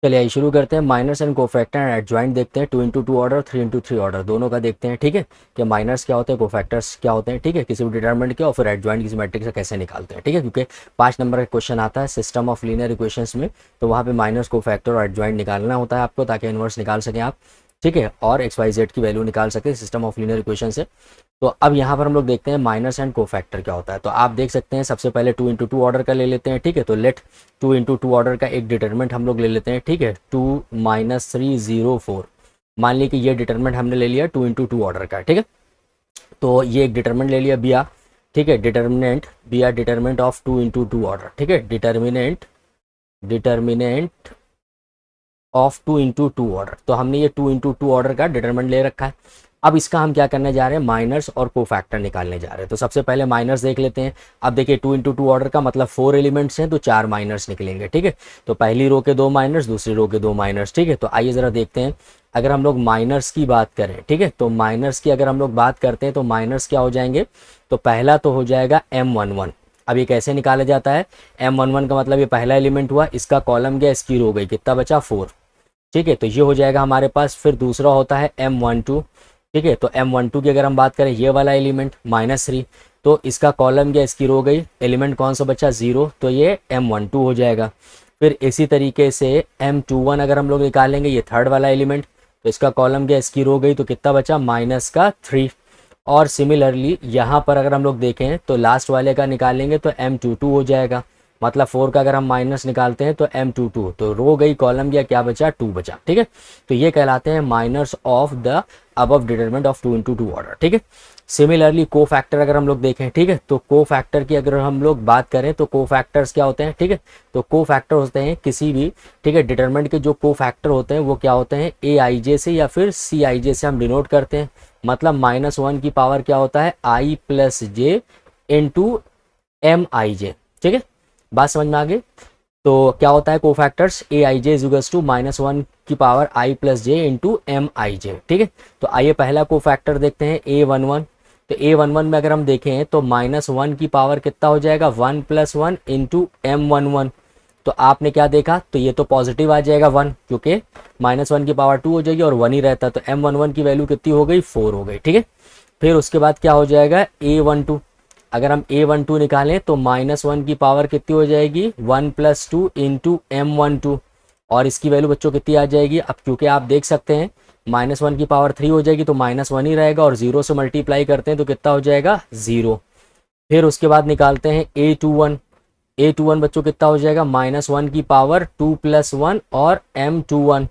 चलिए आइए शुरू करते हैं। Minors and cofactor and adjoint देखते हैं। 2 into 2 ऑर्डर, 3 into 3 ऑर्डर दोनों का देखते हैं। ठीक है कि माइनर्स क्या होते हैं, कोफैक्टर्स क्या होते हैं। ठीक है, किसी भी डिटरमिनेंट के और फिर एडजॉइंट किसी मैट्रिक्स से कैसे निकालते हैं। ठीक है, क्योंकि 5 नंबर का क्वेश्चन आता है सिस्टम ऑफ लीनियर इक्वेशंस में, तो वहाँ पे माइनर्स, कोफैक्टर और एडजॉइंट निकालना होता है आपको, ताकि इन्वर्स निकाल सकें आप। ठीक है, और एक्स वाई जेड की वैल्यू निकाल सकते हैं सिस्टम ऑफ लीनियर इक्वेशन से। तो अब यहाँ पर हम लोग देखते हैं माइनस एंड कोफैक्टर क्या होता है। तो आप देख सकते हैं सबसे पहले 2 into 2 ऑर्डर का ले लेते हैं। ठीक है, तो लेट 2 into 2 ऑर्डर का एक डिटरमिनेंट हम लोग ले लेते हैं। ठीक है, 2-3 0 4। मान लीजिए कि ये डिटरमिनेंट हमने ले लिया 2 into 2 ऑर्डर का। ठीक है, तो ये एक डिटरमिनेंट ले लिया बिया। ठीक है, डिटरमिनेंट बिया, डिटरमिनेंट ऑफ 2 into 2 ऑर्डर। ठीक है, डिटरमिनेंट ऑफ 2 into 2 ऑर्डर। तो हमने ये 2 into 2 ऑर्डर का डिटरमिनेंट ले रखा है। अब इसका हम क्या करने जा रहे हैं, माइनर्स और कोफैक्टर निकालने जा रहे हैं। तो सबसे पहले माइनर्स देख लेते हैं। अब देखिए 2 into 2 ऑर्डर का मतलब 4 एलिमेंट्स हैं, तो 4 माइनर्स निकलेंगे। ठीक है, तो पहली रो के 2 माइनर्स, दूसरी रो के 2 माइनर्स। ठीक है, तो आइए ज़रा देखते हैं। अगर हम लोग माइनर्स की बात करें, ठीक है, तो माइनर्स की अगर हम लोग बात करते हैं तो माइनर्स क्या हो जाएंगे। तो पहला तो हो जाएगा M11। अब ये कैसे निकाला जाता है, M11 का मतलब ये पहला एलिमेंट हुआ, इसका कॉलम गया, इसकी रो गई, कितना बचा 4। ठीक है, तो ये हो जाएगा हमारे पास। फिर दूसरा होता है M12। ठीक है, तो M12 की अगर हम बात करें, ये वाला एलिमेंट -3, तो इसका कॉलम गया, इसकी रो गई, एलिमेंट कौन सा बचा 0, तो ये M12 हो जाएगा। फिर इसी तरीके से M21 अगर हम लोग निकालेंगे, ये थर्ड वाला एलिमेंट, तो इसका कॉलम गया, इसकी रो गई, तो कितना बचा -3। और सिमिलरली यहाँ पर अगर हम लोग देखें तो लास्ट वाले का निकालेंगे तो M22 हो जाएगा। मतलब 4 का अगर हम माइनस निकालते हैं तो M22, तो रो गई, कॉलम गया, क्या बचा 2 बचा। ठीक है, तो ये कहलाते हैं minors of the above determinant of 2 into 2 order. ठीक है, सिमिलरली को फैक्टर अगर हम लोग देखें, ठीक है, तो को फैक्टर की अगर हम लोग बात करें तो को फैक्टर्स क्या होते हैं। ठीक है, तो को फैक्टर होते हैं किसी भी, ठीक है, डिटरमिनेंट के जो को फैक्टर होते हैं वो क्या होते हैं, AIJ से या फिर CIJ से हम डिनोट करते हैं। मतलब -1 की पावर क्या होता है, I+J इंटू MIJ। ठीक है, बात समझ में आ गई। तो क्या होता है कोफैक्टर्स, AIJ इज टू -1 की पावर I+J इंटू MIJ। ठीक है, तो आइए पहला कोफैक्टर देखते हैं, A11। तो A11 में अगर हम देखें तो -1 की पावर कितना हो जाएगा, 1 + 1 इंटू M11। तो आपने क्या देखा, तो ये तो पॉजिटिव आ जाएगा 1, क्योंकि -1 की पावर 2 हो जाएगी और 1 ही रहता, तो M11 की वैल्यू कितनी हो गई, 4 हो गई। ठीक है, फिर उसके बाद क्या हो जाएगा, A12। अगर हम A12 निकालें तो -1 की पावर कितनी हो जाएगी, 1 + 2 इंटू M12, और इसकी वैल्यू बच्चों कितनी आ जाएगी। अब क्योंकि आप देख सकते हैं -1 की पावर 3 हो जाएगी, तो -1 ही रहेगा, और 0 से मल्टीप्लाई करते हैं तो कितना हो जाएगा 0। फिर उसके बाद निकालते हैं A21 बच्चों कितना हो जाएगा, -1 की पावर 2 + 1 और M21।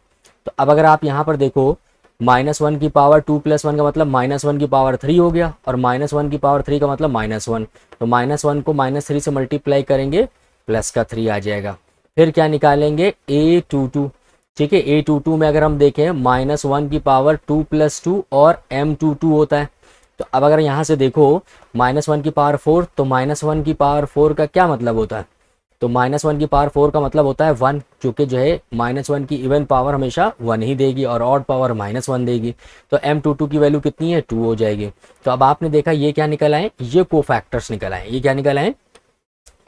तो अब अगर आप यहाँ पर देखो, -1 की पावर 2 + 1 का मतलब -1 की पावर 3 हो गया, और -1 की पावर 3 का मतलब -1, तो -1 को -3 से मल्टीप्लाई करेंगे, प्लस का 3 आ जाएगा। फिर क्या निकालेंगे, A22। ठीक है, A22 में अगर हम देखें -1 की पावर 2 + 2 और M22 होता है। तो अब अगर यहाँ से देखो -1 की पावर 4, तो -1 की पावर 4 का क्या मतलब होता है, तो -1 की पावर 4 का मतलब होता है 1, क्योंकि जो है -1 की इवन पावर हमेशा 1 ही देगी और ऑड पावर -1 देगी। तो M22 की वैल्यू कितनी है, 2 हो जाएगी। तो अब आपने देखा ये क्या निकल आए, ये कोफैक्टर्स निकल आए। ये क्या निकल आए,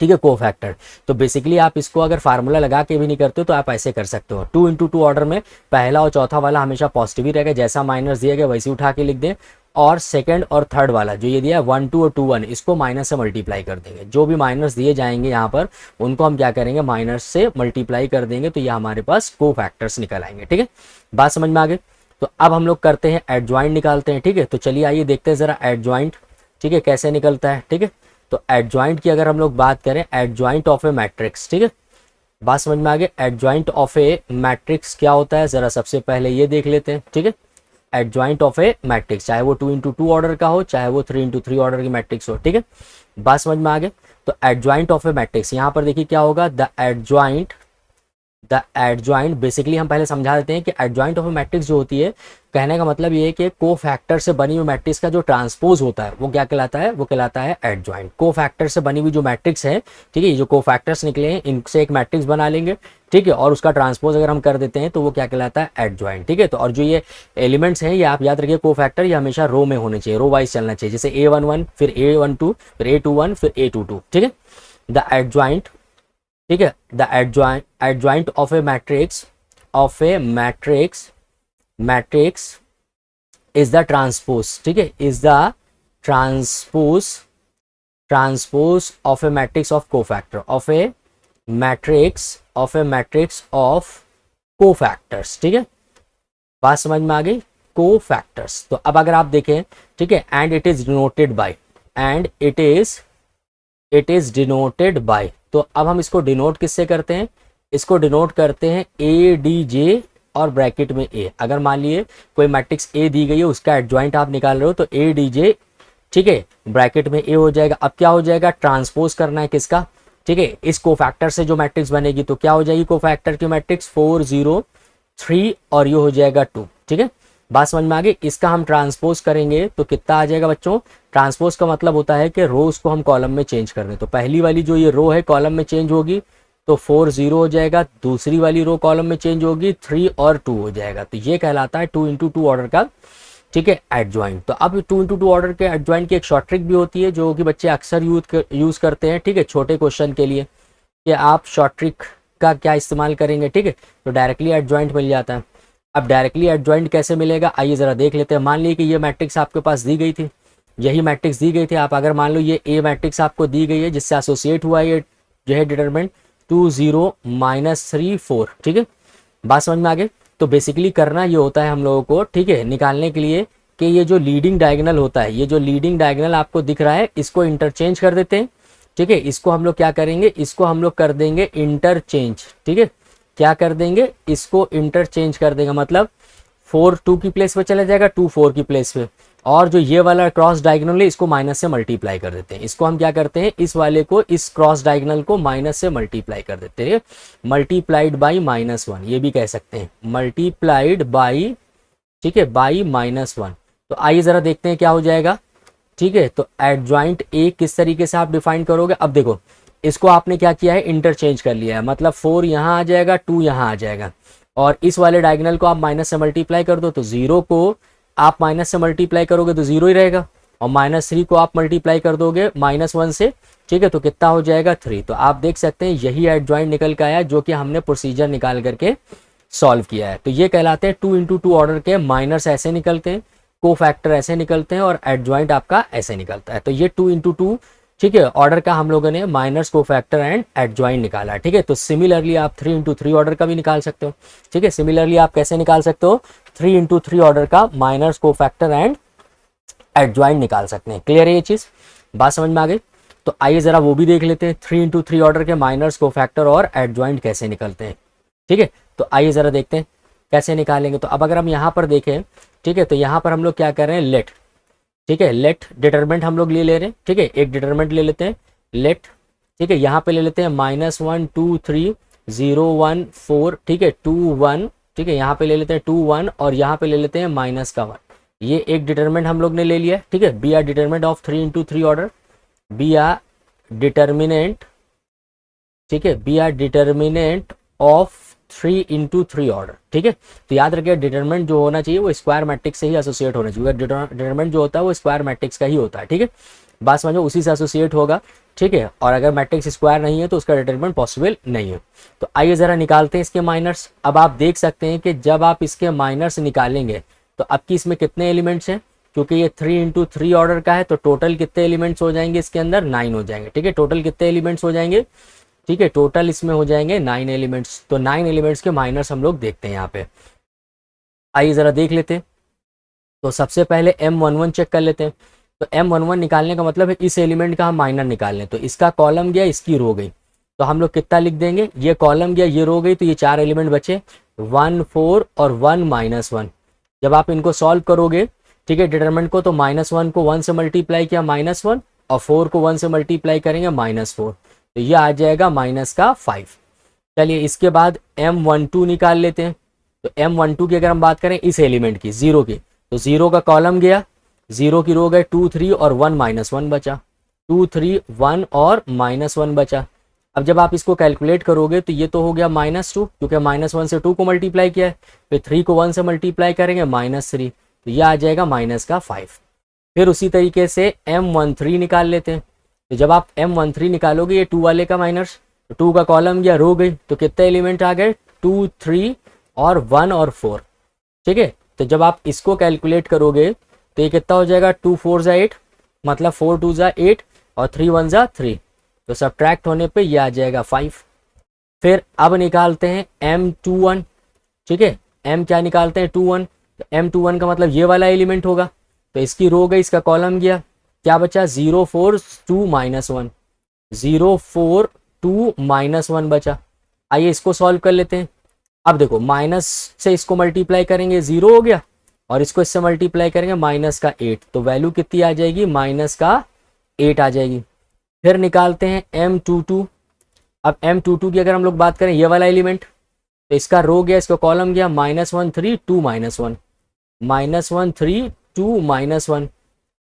ठीक है, कोफैक्टर। तो बेसिकली आप इसको अगर फार्मूला लगा के भी नहीं करते हो तो आप ऐसे कर सकते हो। 2 into 2 ऑर्डर में पहला और चौथा वाला हमेशा पॉजिटिव ही रहेगा, जैसा माइनस दिया गया वैसे उठा के लिख दें। और सेकंड और थर्ड वाला जो ये दिया 1 2 और 2 1, इसको माइनस से मल्टीप्लाई कर देंगे। जो भी माइनस दिए जाएंगे यहाँ पर उनको हम क्या करेंगे, माइनस से मल्टीप्लाई कर देंगे, तो ये हमारे पास कोफैक्टर्स निकल आएंगे। ठीक है, बात समझ में आ गई। तो अब हम लोग करते हैं एडजॉइंट निकालते हैं। ठीक है, तो चलिए आइए देखते हैं जरा एडजॉइंट, ठीक है, कैसे निकलता है। ठीक है, तो एडजॉइंट की अगर हम लोग बात करें, एडजॉइंट ऑफ ए मैट्रिक्स, ठीक है, बात समझ में आ गई। एडजॉइंट ऑफ ए मैट्रिक्स क्या होता है, जरा सबसे पहले ये देख लेते हैं। ठीक है, एडजॉइंट ऑफ ए मैट्रिक्स, चाहे वो 2 into 2 ऑर्डर का हो, चाहे वो 3 into 3 ऑर्डर की मैट्रिक्स हो। ठीक है, बात समझ में आ गई। तो एडजॉइंट ऑफ ए मैट्रिक्स यहाँ पर देखिए क्या होगा, द एडजॉइंट बेसिकली हम पहले समझा देते हैं कि एडजॉइंट ऑफ मैट्रिक्स जो होती है, कहने का मतलब ये है कि को फैक्टर से बनी हुई मैट्रिक्स का जो ट्रांसपोज होता है वो क्या कहलाता है, वो कहलाता है एडजॉइंट। को फैक्टर से बनी हुई जो मैट्रिक्स है, ठीक है, ये जो को फैक्टर्स निकले हैं इनसे एक मैट्रिक्स बना लेंगे, ठीक है, और उसका ट्रांसपोज अगर हम कर देते हैं तो वो क्या कहलाता है, एडजॉइंट। ठीक है, तो और जो ये एलिमेंट्स हैं ये आप याद रखिए, को फैक्टर ये हमेशा रो में होने चाहिए, रो वाइज चलना चाहिए, जैसे A11 फिर A12 फिर A21 फिर A22। ठीक है, द एडजॉइंट, ठीक है, the adjoint of A matrix of A matrix is the transpose, ठीक है, is the transpose of A matrix of cofactor, of A matrix of cofactors, ठीक है, बात समझ में आ गई, कोफैक्टर्स। तो अब अगर आप देखें, ठीक है, and it is denoted by, तो अब हम इसको डिनोट किससे करते हैं, इसको डिनोट करते हैं ए डी जे और ब्रैकेट में ए। अगर मान लिए कोई मैट्रिक्स ए दी गई है, उसका एडजॉइंट आप निकाल रहे हो, तो ए डी जे, ठीक है, ब्रैकेट में ए हो जाएगा। अब क्या हो जाएगा, ट्रांसपोज करना है किसका, ठीक है, इस कोफैक्टर से जो मैट्रिक्स बनेगी, तो क्या हो जाएगी कोफैक्टर की मैट्रिक्स 4 0 3 और ये हो जाएगा 2, ठीक है, बात समझ में आ गई। इसका हम ट्रांसपोज करेंगे तो कितना आ जाएगा बच्चों, ट्रांसपोज का मतलब होता है कि रोज को हम कॉलम में चेंज कर दें। तो पहली वाली जो ये रो है कॉलम में चेंज होगी तो 4 0 हो जाएगा, दूसरी वाली रो कॉलम में चेंज होगी 3 और 2 हो जाएगा। तो ये कहलाता है 2 into 2 ऑर्डर का, ठीक है, एडजॉइंट। तो अब 2 into 2 ऑर्डर के एडजॉइंट की एक शॉर्ट ट्रिक भी होती है जो कि बच्चे अक्सर यूज करते हैं, ठीक है, छोटे क्वेश्चन के लिए, कि आप शॉर्ट ट्रिक का क्या इस्तेमाल करेंगे, ठीक है, तो डायरेक्टली एडजॉइंट मिल जाता है। अब डायरेक्टली एडजॉइंट कैसे मिलेगा, आइए ज़रा देख लेते हैं। मान लीजिए कि ये मैट्रिक्स आपके पास दी गई थी, यही मैट्रिक्स दी गई थी, आप अगर मान लो ये ए मैट्रिक्स आपको दी गई है जिससे एसोसिएट हुआ है ये जो है डिटरमिनेंट 2 0 -3 4, ठीक है, बात समझ में आ गई। तो बेसिकली करना ये होता है हम लोगों को, ठीक है, निकालने के लिए कि ये जो लीडिंग डायगोनल होता है, ये जो लीडिंग डायगोनल आपको दिख रहा है, इसको इंटरचेंज कर देते हैं, ठीक है, इसको हम लोग क्या करेंगे, इसको हम लोग कर देंगे इंटरचेंज, ठीक है, क्या कर देंगे, इसको इंटरचेंज कर देंगे, मतलब 4 2 की प्लेस पे चला जाएगा, 2 4 की प्लेस पे, और जो ये वाला क्रॉस डायगोनल है इसको माइनस से मल्टीप्लाई कर देते हैं। इसको हम क्या करते हैं, इस वाले को, इस क्रॉस डायगोनल को माइनस से मल्टीप्लाई कर देते हैं, मल्टीप्लाइड बाई -1, ये भी कह सकते हैं मल्टीप्लाइड बाई, ठीक है, बाई -1। तो आइए ज़रा देखते हैं क्या हो जाएगा, ठीक है। तो एडजॉइंट ए किस तरीके से आप डिफाइन करोगे, अब देखो इसको आपने क्या किया है, इंटरचेंज कर लिया है, मतलब 4 यहाँ आ जाएगा, 2 यहाँ आ जाएगा, और इस वाले डायगोनल को आप माइनस से मल्टीप्लाई कर दो, तो 0 को आप माइनस से मल्टीप्लाई करोगे तो 0 ही रहेगा, और -3 को आप मल्टीप्लाई कर दोगे -1 से, ठीक है, तो कितना हो जाएगा 3। तो आप देख सकते हैं यही एडजॉइंट निकल के आया जो कि हमने प्रोसीजर निकाल करके सॉल्व किया है। तो ये कहलाते हैं 2 into 2 ऑर्डर के माइनर्स ऐसे निकलते हैं, कोफैक्टर ऐसे निकलते हैं, और एडजॉइंट आपका ऐसे निकलता है। तो ये 2 into 2, ठीक है, ऑर्डर का हम लोगों ने माइनर्स, कोफैक्टर एंड एडजॉइंट निकाला है, ठीक है। तो सिमिलरली आप 3 into 3 ऑर्डर का भी निकाल सकते हो, ठीक है। सिमिलरली आप कैसे निकाल सकते हो, 3 into 3 ऑर्डर का माइनर्स, कोफैक्टर एंड एडजॉइंट निकाल सकते हैं। क्लियर है ये चीज़, बात समझ में आ गई। तो आइए ज़रा वो भी देख लेते हैं, 3 into 3 ऑर्डर के माइनर्स, कोफैक्टर और एडजॉइंट कैसे निकलते हैं, ठीक है। तो आइए ज़रा देखते हैं कैसे निकालेंगे। तो अब अगर हम यहाँ पर देखें, ठीक है, तो यहाँ पर हम लोग क्या कर रहे हैं, लेट, ठीक है, लेट डिटरमिनेंट हम लोग ले रहे हैं, ठीक है, एक डिटरमिनेंट ले लेते हैं, लेट, ठीक है, यहाँ पे ले लेते हैं -1 2 3 0 1 4, ठीक है, 2 1, ठीक है, यहाँ पे ले लेते हैं 2 1, और यहाँ पे ले लेते हैं -1। ये एक डिटरमिनेंट हम लोग ने ले लिया, ठीक है, B R determinant of 3 into 3 order, B R determinant, ठीक है, B R determinant of 3 into 3 order, ठीक है। तो याद रखिए डिटरमिनेंट जो होना चाहिए वो स्क्वायर मैट्रिक्स से ही एसोसिएट होना चाहिए, डिटरमिनेंट जो होता है वो स्क्वायर मैट्रिक्स का ही होता है, ठीक है, बात समझो, उसी से एसोसिएट होगा, ठीक है। और अगर मैट्रिक्स स्क्वायर नहीं है तो उसका डिटरमिनेंट पॉसिबल नहीं है। तो आइए ज़रा निकालते हैं इसके माइनर्स। अब आप देख सकते हैं कि जब आप इसके माइनर्स निकालेंगे तो अब की इसमें कितने एलिमेंट्स हैं, क्योंकि ये 3 into 3 ऑर्डर का है, तो टोटल कितने एलिमेंट्स हो जाएंगे इसके अंदर, 9 हो जाएंगे, ठीक है, टोटल कितने एलिमेंट्स हो जाएंगे, ठीक है, टोटल इसमें हो जाएंगे 9 एलिमेंट्स। तो 9 एलिमेंट्स के माइनर्स हम लोग देखते हैं यहाँ पे, आइए ज़रा देख लेते हैं। तो सबसे पहले M11 चेक कर लेते हैं। तो M11 निकालने का मतलब है इस एलिमेंट का हम माइनर निकाल लें, तो इसका कॉलम गया, इसकी रो गई, तो हम लोग कितना लिख देंगे, ये कॉलम गया, ये रो गई, तो ये 4 एलिमेंट बचे, 1 4 और 1 -1। जब आप इनको सॉल्व करोगे, ठीक है, डिटरमिनेंट को, तो -1 को 1 से मल्टीप्लाई किया -1, और 4 को 1 से मल्टीप्लाई करेंगे -4, तो ये आ जाएगा -5। चलिए इसके बाद M12 निकाल लेते हैं। तो M12 की अगर हम बात करें इस एलिमेंट की, 0 की, तो 0 का कॉलम गया, 0 की रो गए, 2 3 और 1 -1 बचा, 2 3 1 और -1 बचा। अब जब आप इसको कैलकुलेट करोगे तो ये तो हो गया -2, क्योंकि -1 से 2 को मल्टीप्लाई किया है, फिर 3 को 1 से मल्टीप्लाई करेंगे -3, तो ये आ जाएगा -5। फिर उसी तरीके से M13 निकाल लेते हैं। तो जब आप M13 निकालोगे, ये 2 वाले का माइनस, तो 2 का कॉलम गया, रो गई, तो कितने एलिमेंट आ गए, 2 3 और 1 और 4, ठीक है। तो जब आप इसको कैलकुलेट करोगे तो ये कितना हो जाएगा, 2 4 ज़ा 8, मतलब 4 2 ज़ा 8 और 3 1 ज़ा 3, तो सब्ट्रैक्ट होने पे ये आ जाएगा 5। फिर अब निकालते हैं M21, ठीक है। M क्या निकालते हैं, 21, तो M21 का मतलब ये वाला एलिमेंट होगा, तो इसकी रो गई, इसका कॉलम गया, क्या बचा 0 4 2 -1, 0 4 2 -1 बचा। आइए इसको सॉल्व कर लेते हैं। अब देखो माइनस से इसको मल्टीप्लाई करेंगे 0 हो गया, और इसको इससे मल्टीप्लाई करेंगे -8, तो वैल्यू कितनी आ जाएगी, -8 आ जाएगी। फिर निकालते हैं M22। अब M22 की अगर हम लोग बात करें, ये वाला एलिमेंट, तो इसका रो गया, इसका कॉलम गया, -1 3 2 -1, -1 3 2 -1।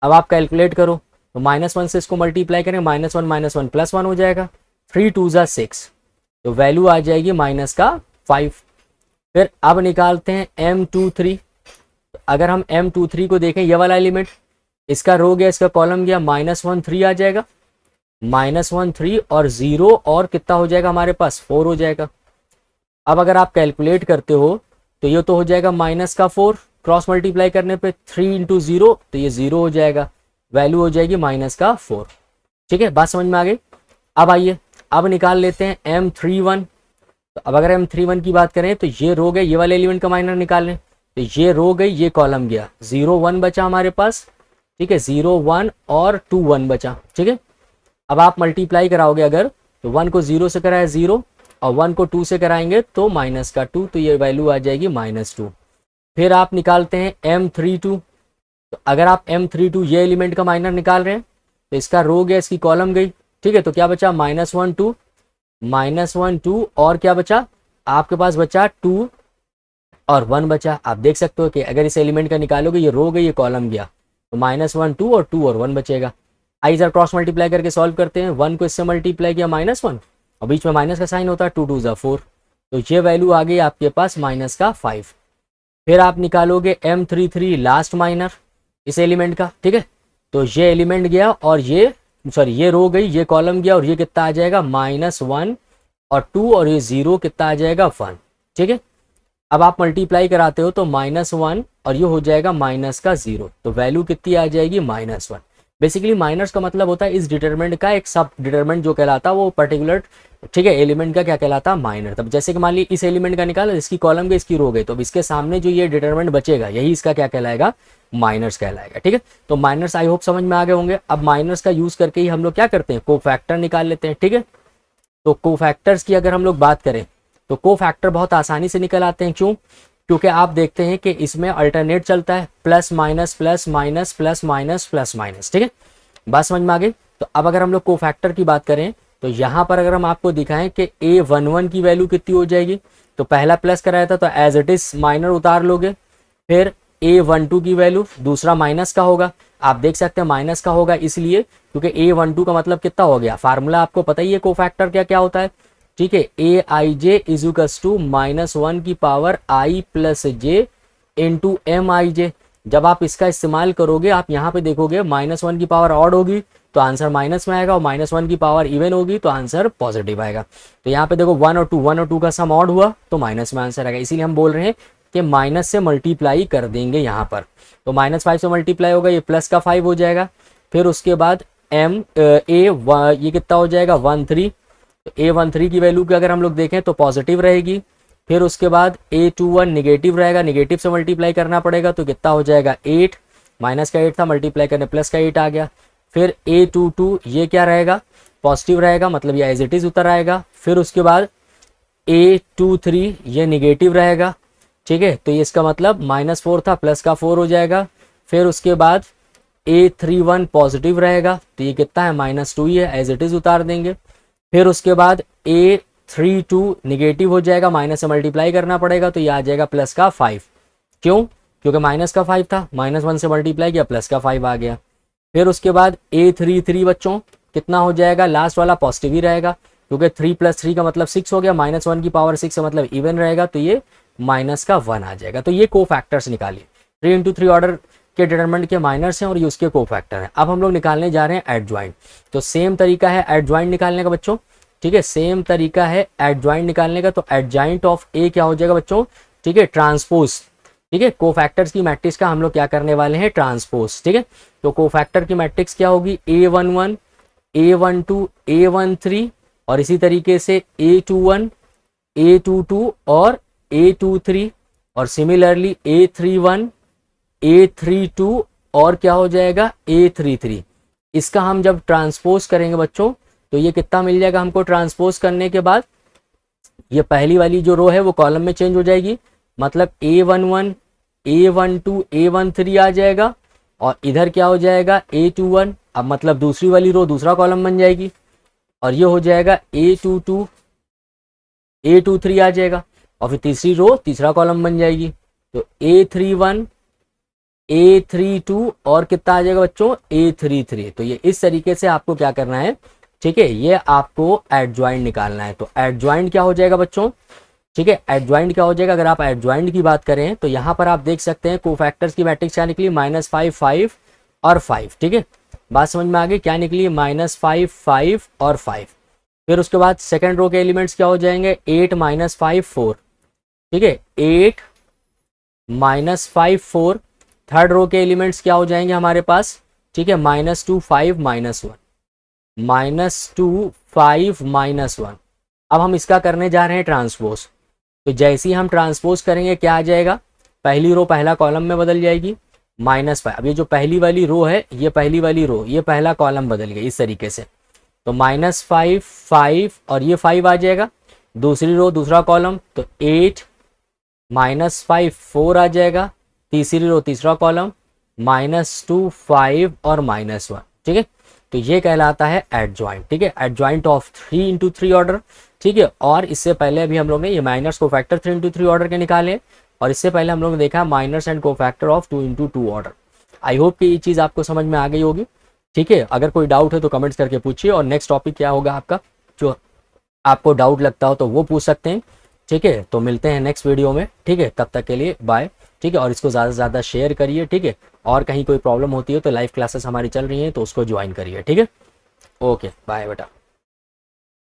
अब आप कैलकुलेट करो, तो -1 से इसको मल्टीप्लाई करें, -1 -1 +1 हो जाएगा, 3 2 ज़ा 6, तो वैल्यू आ जाएगी -5। फिर अब निकालते हैं M23। अगर हम M23 को देखें, ये वाला एलिमेंट, इसका रो गया, इसका कॉलम गया, -1 3 आ जाएगा, -1 3 और 0 और कितना हो जाएगा हमारे पास, 4 हो जाएगा। अब अगर आप कैलकुलेट करते हो तो ये तो हो जाएगा -4, क्रॉस मल्टीप्लाई करने पे 3 × 0, तो ये 0 हो जाएगा, वैल्यू हो जाएगी -4। ठीक है, बात समझ में आ गई। अब आइए अब निकाल लेते हैं M31। तो अब अगर M31 की बात करें तो ये रो गए, ये वाले एलिमेंट का माइनर निकाल लें, तो ये रो गई, ये कॉलम गया, 0 1 बचा हमारे पास, ठीक है, 0 1 और 2 1 बचा, ठीक है। अब आप मल्टीप्लाई कराओगे अगर, तो 1 को 0 से कराए 0 और 1 को 2 से कराएंगे तो -2, तो ये वैल्यू आ जाएगी -2। फिर आप निकालते हैं M32। तो अगर आप M32 ये एलिमेंट का माइनर निकाल रहे हैं, तो इसका रो गया, इसकी कॉलम गई, ठीक है, तो क्या बचा, -1 2 और क्या बचा आपके पास, बचा 2 और 1 बचा। आप देख सकते हो कि अगर इस एलिमेंट का निकालोगे, ये रो गई, ये कॉलम गया, तो -1 2 और 2 और 1 बचेगा। आइए जरा क्रॉस मल्टीप्लाई करके सॉल्व करते हैं। 1 को इससे मल्टीप्लाई किया -1 और बीच में माइनस का साइन होता है, 2 2 ज़ा 4, तो ये वैल्यू आ गई आपके पास -5। फिर आप निकालोगे M33 लास्ट माइनर इस एलिमेंट का, ठीक है, तो ये एलिमेंट गया और ये रो गई, ये कॉलम गया, और ये कितना आ जाएगा, -1 और 2 और ये 0 कितना आ जाएगा, 1, ठीक है। अब आप मल्टीप्लाई कराते हो तो -1 और ये हो जाएगा -0, तो वैल्यू कितनी आ जाएगी, -1। बेसिकली माइनर्स का मतलब होता है इस डिटरमिनेंट का एक सब डिटरमिनेंट जो कहलाता है वो पर्टिकुलर, ठीक है, एलिमेंट का क्या कहलाता है, माइनर। तब जैसे कि मान ली इस एलिमेंट का निकाला, इसकी कॉलम गई, इसकी रो गई, तो अब इसके सामने जो ये डिटरमिनेंट बचेगा यही इसका क्या कहलाएगा, माइनर्स कहलाएगा, ठीक है। तो माइनर्स आई होप समझ में आ गए होंगे। अब माइनर्स का यूज करके ही हम लोग क्या करते हैं, कोफैक्टर निकाल लेते हैं, ठीक है। तो कोफैक्टर्स की अगर हम लोग बात करें तो कोफैक्टर बहुत आसानी से निकल आते हैं, क्यों, क्योंकि आप देखते हैं कि इसमें अल्टरनेट चलता है, plus minus plus minus plus minus plus minus, ठीक है, बात समझ में आ गई। तो अब अगर हम लोग कोफैक्टर की बात करें तो यहाँ पर अगर हम आपको दिखाएं कि A11 की वैल्यू कितनी हो जाएगी, तो पहला प्लस कराया था तो एज इट इज माइनर उतार लोगे, फिर A12 की वैल्यू दूसरा माइनस का होगा, आप देख सकते हैं माइनस का होगा इसलिए क्योंकि A12 का मतलब कितना हो गया, फार्मूला आपको पता ही है कोफैक्टर क्या क्या होता है, ठीक है, Aij इजुकस टू -1 की power i plus J into MIJ। जब आप इसका इस्तेमाल करोगे, आप यहाँ पे देखोगे -1 की पावर ऑड होगी तो आंसर माइनस में आएगा, और -1 की पावर इवन होगी तो आंसर पॉजिटिव आएगा। तो यहाँ पे देखो 1 और 2 का सम ऑड हुआ तो माइनस में आंसर आएगा, इसीलिए हम बोल रहे हैं कि माइनस से मल्टीप्लाई कर देंगे यहाँ पर। तो -5 से मल्टीप्लाई होगा, ये प्लस का 5 हो जाएगा। फिर उसके बाद ये कितना हो जाएगा, 13। तो A13 की वैल्यू की अगर हम लोग देखें तो पॉजिटिव रहेगी। फिर उसके बाद A21 निगेटिव रहेगा, निगेटिव से मल्टीप्लाई करना पड़ेगा तो कितना हो जाएगा 8, माइनस का 8 था, मल्टीप्लाई करने प्लस का 8 आ गया। फिर A22 ये क्या रहेगा, पॉजिटिव रहेगा, मतलब ये एज इट इज उतर आएगा। फिर उसके बाद A23 ये निगेटिव रहेगा, ठीक है, तो ये इसका मतलब -4 था, प्लस का 4 हो जाएगा। फिर उसके बाद A31 पॉजिटिव रहेगा, तो ये कितना है, -2 ही है, एज इट इज उतार देंगे। फिर उसके बाद A32 निगेटिव हो जाएगा, माइनस से मल्टीप्लाई करना पड़ेगा तो ये आ जाएगा प्लस का 5, क्यों, क्योंकि माइनस का 5 था, -1 से मल्टीप्लाई किया, प्लस का 5 आ गया। फिर उसके बाद A33 बच्चों कितना हो जाएगा, लास्ट वाला पॉजिटिव ही रहेगा, क्योंकि 3 + 3 का मतलब 6 हो गया, -1 की पावर 6 मतलब इवन रहेगा, तो ये -1 आ जाएगा। तो ये कोफैक्टर्स निकालिए, 3 × 3 ऑर्डर के डिटरमिनेंट के माइनर्स हैं और ये उसके कोफैक्टर हैं। अब हम लोग निकालने जा रहे हैं एडजॉइंट। तो सेम तरीका है एडजॉइंट निकालने का बच्चों, ठीक है, सेम तरीका है एडजॉइंट निकालने का। तो एडजॉइंट ऑफ ए क्या हो जाएगा बच्चों, ठीक है, ट्रांसपोज, ठीक है, कोफैक्टर्स की मैट्रिक्स का हम लोग क्या करने वाले हैं, ट्रांसपोज, ठीक है। तो कोफैक्टर की मैट्रिक्स क्या होगी, A11, A12, A13 और इसी तरीके से A21, A22 और A23 और सिमिलरली A31, A32 और क्या हो जाएगा, A33। इसका हम जब ट्रांसपोज करेंगे बच्चों तो ये कितना मिल जाएगा हमको, ट्रांसपोज करने के बाद ये पहली वाली जो रो है वो कॉलम में चेंज हो जाएगी, मतलब A11, A12, A13 आ जाएगा और इधर क्या हो जाएगा, A21, अब मतलब दूसरी वाली रो दूसरा कॉलम बन जाएगी और ये हो जाएगा A22, A23 आ जाएगा और फिर तीसरी रो तीसरा कॉलम बन जाएगी, तो A31, A32 और कितना आ जाएगा बच्चों, A33। तो ये इस तरीके से आपको क्या करना है, ठीक है, ये आपको एडजॉइंट निकालना है। तो एडजॉइंट क्या हो जाएगा बच्चों, ठीक है, एडजॉइंट क्या हो जाएगा, अगर आप एडजॉइंट की बात करें तो यहाँ पर आप देख सकते हैं कोफैक्टर्स की मैट्रिक्स क्या निकली, -5, 5 और 5, ठीक है, बात समझ में आ गई, क्या निकली, -5, 5 और 5। फिर उसके बाद सेकेंड रो के एलिमेंट्स क्या हो जाएंगे, 8 - 5 4, ठीक है, 8 - 5 4। थर्ड रो के एलिमेंट्स क्या हो जाएंगे हमारे पास, ठीक है, -2 5 -1, -2 5 -1। अब हम इसका करने जा रहे हैं ट्रांसपोज, तो जैसे ही हम ट्रांसपोज करेंगे क्या आ जाएगा, पहली रो पहला कॉलम में बदल जाएगी, -5। अब ये जो पहली वाली रो है, ये पहली वाली रो, ये पहला कॉलम बदल गया इस तरीके से, तो -5 5 और ये 5 आ जाएगा, दूसरी रो दूसरा कॉलम, तो 8 -5 4 आ जाएगा, तीसरी रो तीसरा कॉलम, -2 5 और -1, ठीक है। तो ये कहलाता है एडजॉइंट, ठीक है, एडजॉइंट ऑफ 3 × 3 ऑर्डर, ठीक है। और इससे पहले अभी हम लोग ने ये माइनर्स कोफैक्टर 3 × 3 ऑर्डर के निकाले और इससे पहले हम लोग ने देखा minors and cofactor of 2 × 2 order. I hope कि ये चीज़ आपको समझ में आ गई होगी, ठीक है। अगर कोई डाउट है तो कमेंट्स करके पूछिए और नेक्स्ट टॉपिक क्या होगा आपका, जो आपको डाउट लगता हो तो वो पूछ सकते हैं, ठीक है। तो मिलते हैं नेक्स्ट वीडियो में, ठीक है, तब तक के लिए बाय, ठीक है। और इसको ज़्यादा से ज़्यादा शेयर करिए, ठीक है। और कहीं कोई प्रॉब्लम होती है तो लाइव क्लासेस हमारी चल रही हैं तो उसको ज्वाइन करिए, ठीक है। ओके बाय बेटा।